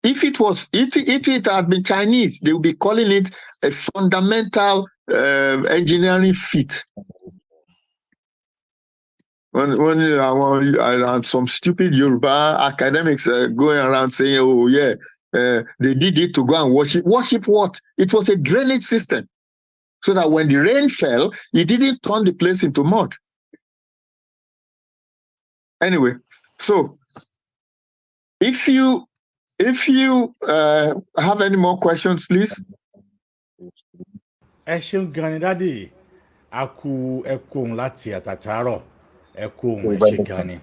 S4: If it had been Chinese, they would be calling it a fundamental engineering feat. When some stupid Yoruba academics going around saying, "Oh yeah, they did it to go and worship." Worship what? It was a drainage system, so that when the rain fell, it didn't turn the place into mud. Anyway, so if you have any more questions, please.
S3: Ẹ ṣeun gan ni dádì, a kú ẹkún láti àtàtàárọ̀, ẹkún ẹ ṣé gan ni.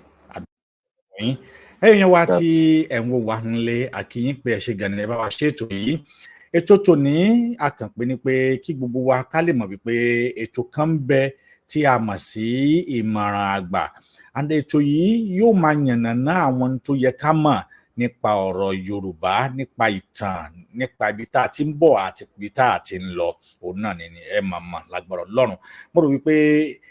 S3: Ẹ̀yin wa tí ẹ ń wò wá nílé, àkíyín pé ẹ ṣé gan ni ẹ bá wa ṣètò yìí. Ètò tòní àkànpé ni pé kí gbogbo wa ká lè mọ̀ wípé ètò kan ń bẹ tí a mọ̀ sí ìmọ̀ràn àgbà. And ètò yìí yóò máa yànnàná àwọn tó yẹ ká mọ̀ nípa ọ̀rọ̀ Yorùbá, nípa ìtàn, nípa ibi tá a ti ń bọ̀ àti ibi tá a ti ń lọ. Òun náà ni ẹ máa mọ̀ lágbára Ọlọ́run. Mo rò wípé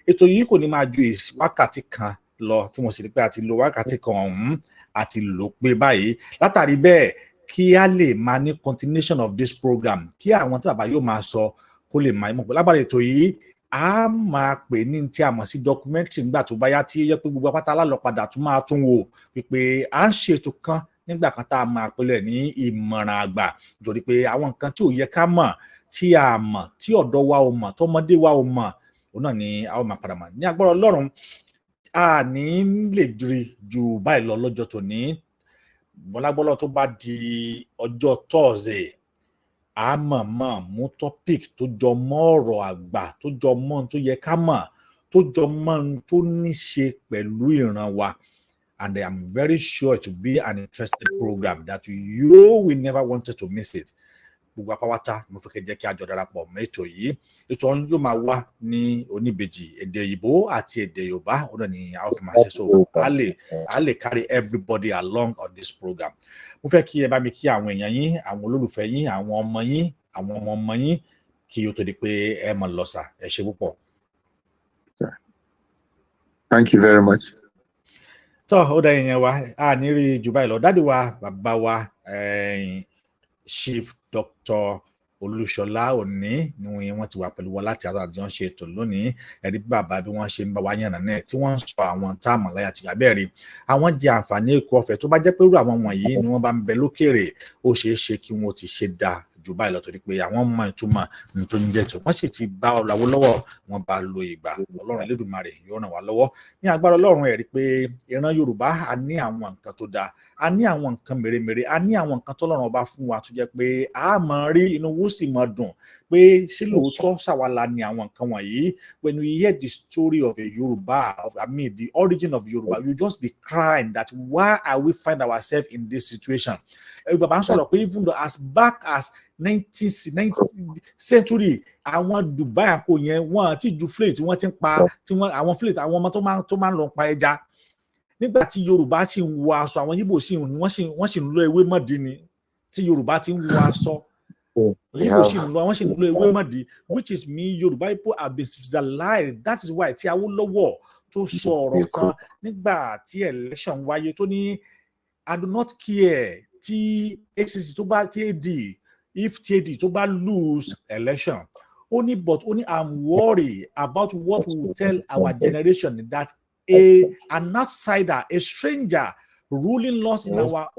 S3: ètò yìí kò ní máa ju wákàtí kan lọ, tí mo sì rí pé a ti lo wákàtí kan ọ̀hún àti lò pé báyìí. Látàrí bẹ́ẹ̀, kí a lè máa ní continuation of this program, kí àwọn tí bàbá yóò máa sọ kó lè máa mọ̀ pé lágbára ètò yìí a máa pè ní tí a mọ̀ sí documentary nígbà tó bá yá, tí ó yẹ pé gbogbo apáta lálọ́ padà tún máa tún wò wípé à ń ṣe ètò kan nígbà kan tá a máa pèlè ní ìmọ̀ràn àgbà, nítorí pé àwọn nǹkan tí ò yẹ ká mọ̀, tí a mọ̀, tí ọ̀dọ́ wa ò mọ̀, tọmọdé wa ò mọ̀, òun náà ni a ó máa padà mọ̀ ní agbára Ọlọ́run. A ní lè rí ju báyìí lọ lọ́jọ́ tòní. Bọ́lágbọ́lọ́ tó bá di ọjọ́ Thursday, a mọ̀ mú topic tó jọ mọ́ ọ̀rọ̀ àgbà, tó jọ mọ́ ohun tó yẹ ká mọ̀, tó jọ mọ́ ohun tó ní ṣe pẹ̀lú ìran wa. And I am very sure it will be an interesting program that you will never wanted to miss it. Gbogbo apáwátá mo fẹ́ kẹ́ jẹ́ kí a jọ darapọ̀ mọ́ ètò yìí. Ètò ọ̀hún yóò máa wá ní oníbejì, èdè Ìgbò àti èdè Yorùbá. Ó náà ni a ó fi máa ṣe, so a lè carry everybody along on this program. Mo fẹ́ kí ẹ bá mi kí àwọn èèyàn yín, àwọn olólùfẹ́ yín, àwọn ọmọ yín, àwọn ọmọ yín, kí ó tó di pé ẹ máa lọ sà. Ẹ ṣé púpọ̀.
S4: Thank you very much.
S3: Tó ó dá yẹn wá, a ní rí jù báyìí lọ. Dádì wa, bàbá wa, Chief Dr. Oluola òní ni wọ́n ti wà pẹ̀lú wa láti àjọ ṣe ètò lónìí. Ẹ̀rí bàbá bí wọ́n ṣe ń bá wa yànnà náà tí wọ́n ń sọ àwọn táàmù láyà tí abẹ́rẹ́ àwọn jẹ àǹfààní èkó ọ̀fẹ́ tó bá jẹ́ pé irú àwọn wọ̀nyí ni wọ́n bá ń bẹ lókèrè, ó ṣeé ṣe kí wọ́n ti ṣe dáa jù báyìí lọ torí pé àwọn mọ ìtumọ̀ tó ń jẹ́ tó wọ́n sì ti bá Awólọ́wọ̀ wọ́n bá lo ìgbà. Ọlọ́run Elédùmarè yóò ràn wá lọ́wọ́ ní agbára Ọlọ́run. Ẹ̀rí pé ìran Yorùbá a ní àwọn nǹkan tó dáa, a ní àwọn nǹkan mèremère, a ní àwọn nǹkan tọ́lọ́run ọba fún wa tó jẹ́ pé a máa rí inú wo sì máa dùn pé ṣé lóòótọ́ ṣàwálà ni àwọn nǹkan wọ̀nyí. When you hear the story of a Yoruba, the origin of Yoruba, you just be crying that why are we find ourselves in this situation. Bàbá ń sọ̀rọ̀ pé even though as back as 19th century, àwọn Dubai àkó yẹn wọ́n ti ju fleet wọ́n ti ń pa àwọn fleet àwọn ọmọ tó máa ń lọ pa ẹja. Nígbà tí Yorùbá sì ń wọ aṣọ, àwọn Yíbò wọ́n sì ń lo ewé mọ́dì ni. Tí Yorùbá ti ń wọ aṣọ, Yíbò wọ́n sì ń lo ewé mọ́dì, which is me Yorùbá people have been civilized. That is why tí Awólọ́wọ̀ tó sọ ọ̀rọ̀ kan nígbà tí election wáyé tó ní I do not care tí ACC tó bá tí AD if TAD tó bá lose election. Only I'm worried about what we will tell our generation that an outsider, a stranger ruling laws in our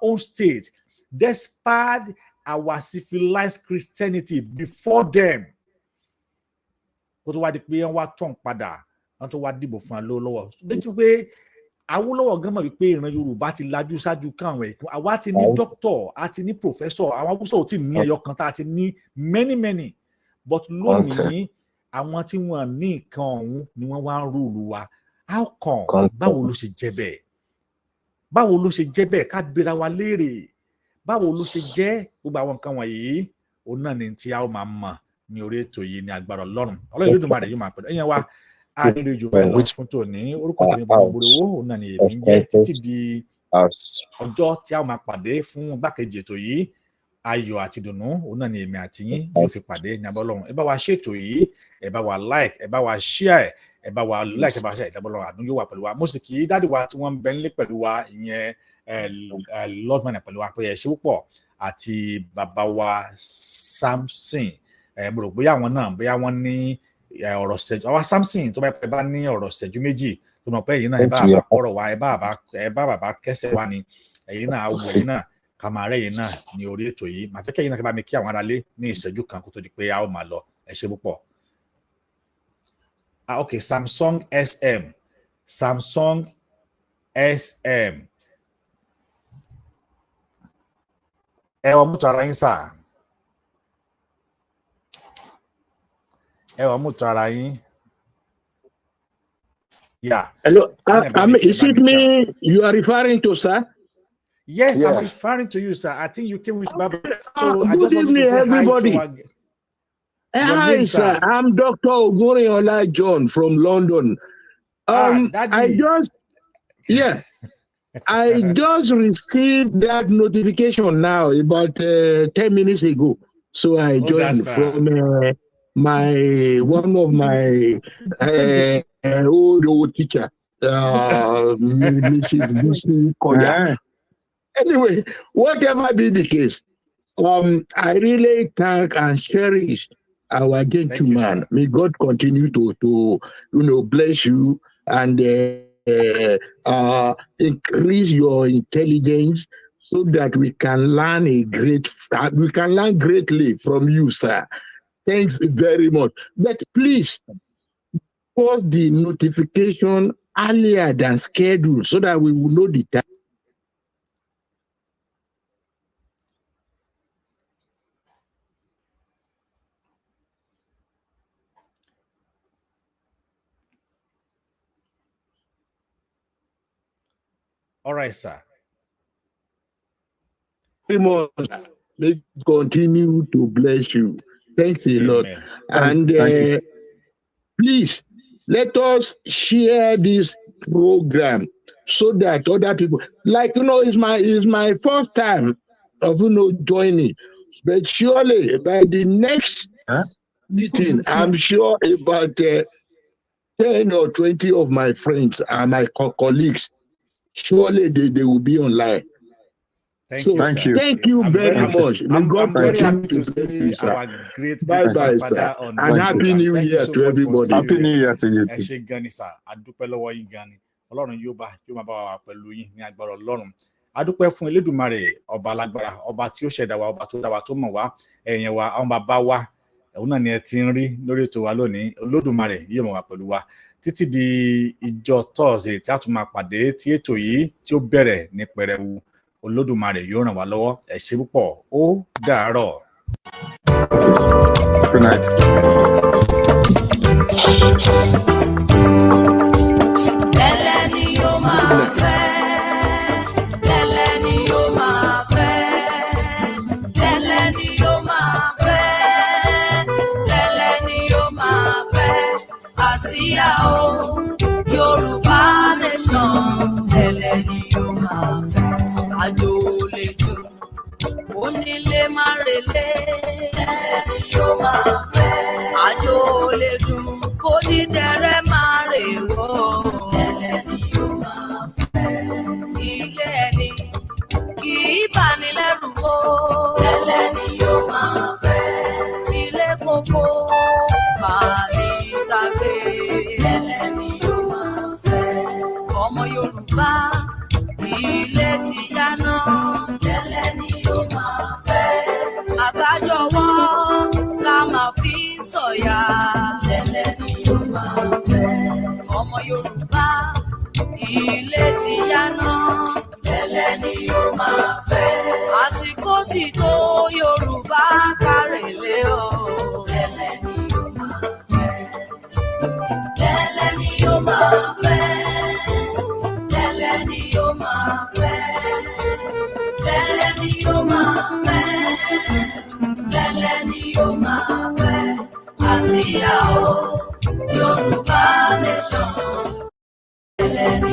S3: own state, despite our civilized Christianity before them. Kó tó wá di pé wọ́n wá tán padà, wọ́n tó wá dìbò fún Awólọ́wọ̀. Lẹ́yìn pé Awólọ́wọ̀ gan mọ̀ wípé ìran Yorùbá ti lajú ṣáájú káwọn ẹ̀kún. Àwa ti ní doctor, a ti ní professor, àwọn Haúsá ò tí ní ẹyọ kan tá a ti ní many. But lónìí, àwọn tí wọ́n ní nǹkan ọ̀hún ni wọ́n wá ń rúùlù wa. How come? Báwo ló ṣe jẹ́ bẹ́ẹ̀? Báwo ló ṣe jẹ́ bẹ́ẹ̀? Ká bèèrè wa léèrè. Báwo ló ṣe jẹ́ gbogbo àwọn nǹkan wọ̀nyí? Òun náà ni tí a ó máa mọ̀ ní orí ètò yìí ní agbára Ọlọ́run. Ọlọ́run Elédùmarè yóò máa pẹ̀lú ẹ̀yẹn wa. A nílò ìjọba ẹ̀ lọ fún tòní. Orúkọ tèmi bá Omoboriowo, òun náà ni èmi ń jẹ́ títí di ọjọ́ tí a ó máa pàdé fún gbàkejì ètò yìí. Ayọ̀ àti ìdùnnú, òun náà ni èmi àti yín yóò fi pàdé ní agbára Ọlọ́run. Ẹ bá wa ṣètò yìí, ẹ bá wa like, ẹ bá wa share, ẹ bá wa like, ẹ bá wa share, ìdábọ̀ Ọlọ́run àdúgbò yóò wà pẹ̀lú wa. Mo sì kí dáàdì wa tí wọ́n ń bẹ nílé pẹ̀lú wa, ìyẹn Lord man pẹ̀lú wa pé ẹ ṣé púpọ̀, àti bàbá wa Samson. Mo rò bóyá àwọn náà bóyá wọ́n ní ọ̀rọ̀ ṣẹ́jú. Àwa Samson tó bá ní ọ̀rọ̀ ṣẹ́jú méjì tó mọ̀ pé ẹ̀yin náà ẹ bá bàbá kọ̀rọ̀ wa, ẹ bá bàbá kẹsẹ̀ wa ni ẹ̀yin náà wọ ẹ̀yin náà ká máa rẹ́ yìí náà ní orí ètò yìí. Màá fẹ́ kẹ́yìn náà kí bá mi kí àwọn aráalé ní ìṣẹ́jú kan kó tó di pé a ó máa lọ. Ẹ ṣé púpọ̀. Okay, Samsung SM. Ẹ wọ mọ́tò ara yín sà. Ẹ wọ mọ́tò ara yín. Yeah.
S1: Hello. Is it me you are referring to, sir?
S3: Yes, yeah. I'm referring to you, sir. I think you came with Baba. So I just want to say
S1: everybody.
S3: Hi to
S1: Hi, sir. I'm Dr. Omoboriowo John from London. I just received that notification now about 10 minutes ago. So I joined from one of my old teacher, Mrs. Koya. Anyway, whatever be the case, I really thank and cherish our gentleman. May God continue to bless you and increase your intelligence so that we can learn greatly from you, sir. Thanks very much. But please post the notification earlier than scheduled so that we will know the time.
S3: All right, sir.
S1: May continue to bless you. Thanks a lot. And please let us share this program so that other people, like it's my first time of joining, but surely by the next meeting, I'm sure about 10 or 20 of my friends and my colleagues, surely they will be online.
S3: Thank you.
S1: Thank you very much.
S3: I'm very happy to see our great grandfather on
S1: and Happy New Year to everybody.
S4: Happy New Year to you.
S3: Ẹ ṣé gan ni sir. A dúpẹ́ lọ́wọ́ yín gan ni. Ọlọ́run yóò máa bá wa pẹ̀lú yín ní agbára Ọlọ́run. A dúpẹ́ fún Elédùmarè, ọba alágbára, ọba tí ó ṣẹ̀dá wa, ọba tó dá wa, tó mọ̀ wá, ẹ̀yìn wa, àwọn bàbá wa. Òun náà ni ẹ ti ń rí lórí ètò wa lónìí. Olódùmarè yóò máa wà pẹ̀lú wa títí di ìjọ Thursday tí a tún máa pàdé tí ètò yìí tí ó bẹ̀rẹ̀ ní pẹrẹwu. Olódùmarè yóò ràn wá lọ́wọ́. Ẹ ṣé púpọ̀. Ó dàárọ̀.
S4: Good night.
S5: Yorùbá nation, ẹlẹ́ni yóò máa fẹ́. Àjò lè jò, onílé má relé, ẹlẹ́ni yóò máa fẹ́. Àjò lè dùn, onídẹrẹ́ má rèwọ́, ẹlẹ́ni yóò máa fẹ́. Ilé ẹni kì í bani lẹ́rù o, ẹlẹ́ni yóò máa fẹ́. Ilé kókó bàálí tàgbé, ẹlẹ́ni yóò máa fẹ́. Ọmọ Yorùbá ilé ti yáná, ẹlẹ́ni yóò máa fẹ́. Àgbájọwọ́ la máa fi ń sọ̀yà, ẹlẹ́ni yóò máa fẹ́. Ọmọ Yorùbá ilé ti yáná, ẹlẹ́ni yóò máa fẹ́. Àsìkò ti tó Yorùbá kárẹ̀lé o, ẹlẹ́ni yóò máa fẹ́. Ẹlẹ́ni yóò máa fẹ́. Ẹlẹ́ni yóò máa fẹ́. Ẹlẹ́ni yóò máa fẹ́. Ẹlẹ́ni yóò máa fẹ́. Àsíá o, Yorùbá nation. Ẹlẹ́ni.